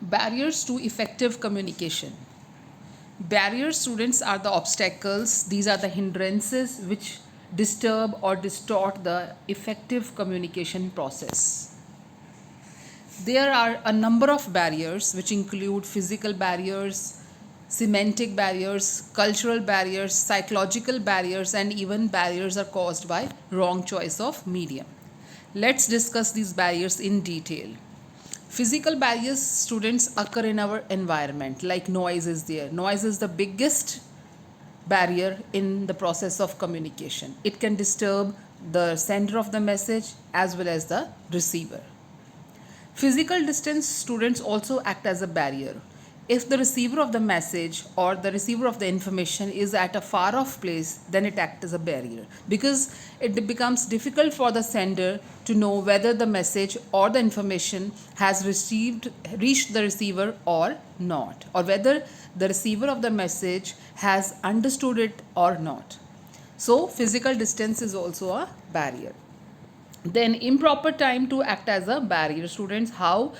Barriers to effective communication. Barriers, students, are the obstacles. These are the hindrances which disturb or distort the effective communication process. There are a number of barriers which include physical barriers, semantic barriers, cultural barriers, psychological barriers, and even barriers are caused by wrong choice of medium. Let's discuss these barriers in detail. Physical barriers, students, occur in our environment, like noise is there. Noise is the biggest barrier in the process of communication. It can disturb the sender of the message as well as the receiver. Physical distance, students, also act as a barrier. If the receiver of the message or the receiver of the information is at a far off place, then it acts as a barrier, because it becomes difficult for the sender to know whether the message or the information has reached the receiver or not, or whether the receiver of the message has understood it or not. So physical distance is also a barrier. Then improper time to act as a barrier, students. How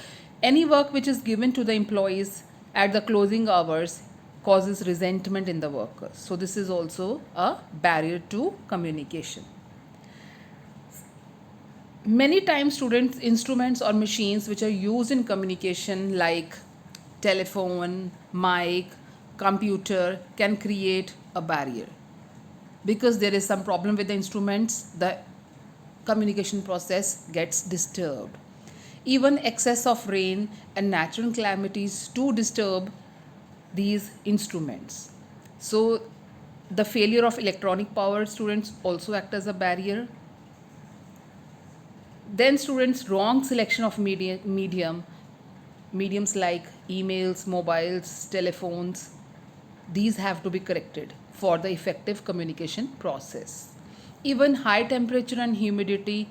any work which is given to the employees at the closing hours causes resentment in the workers. So this is also a barrier to communication. Many times, students, instruments or machines which are used in communication, like telephone, mic, computer, can create a barrier. Because there is some problem with the instruments, the communication process gets disturbed. Even excess of rain and natural calamities too disturb these instruments. So the failure of electronic power, students, also act as a barrier. Then, students, wrong selection of mediums like emails, mobiles, telephones, these have to be corrected for the effective communication process. Even high temperature and humidity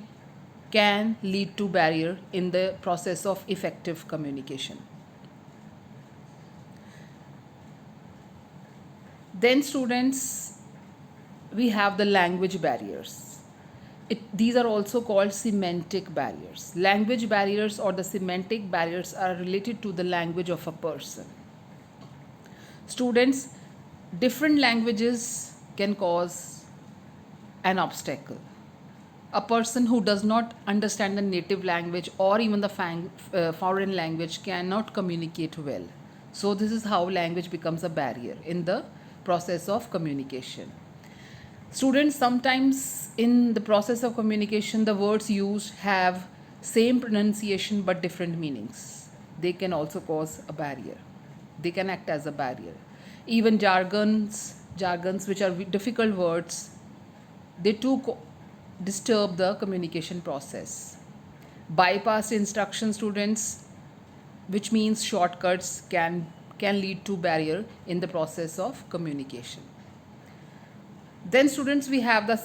can lead to barrier in the process of effective communication. Then, students, we have the language barriers. These are also called semantic barriers. Language barriers or the semantic barriers are related to the language of a person. Students, different languages can cause an obstacle. A person who does not understand the native language or even the foreign language cannot communicate well. So this is how language becomes a barrier in the process of communication. Students, sometimes in the process of communication, the words used have same pronunciation but different meanings. They can also cause a barrier. They can act as a barrier. Even jargons which are difficult words, they too disturb the communication process. Bypassed instruction, students, which means shortcuts, can lead to barrier in the process of communication. Then, students, we have the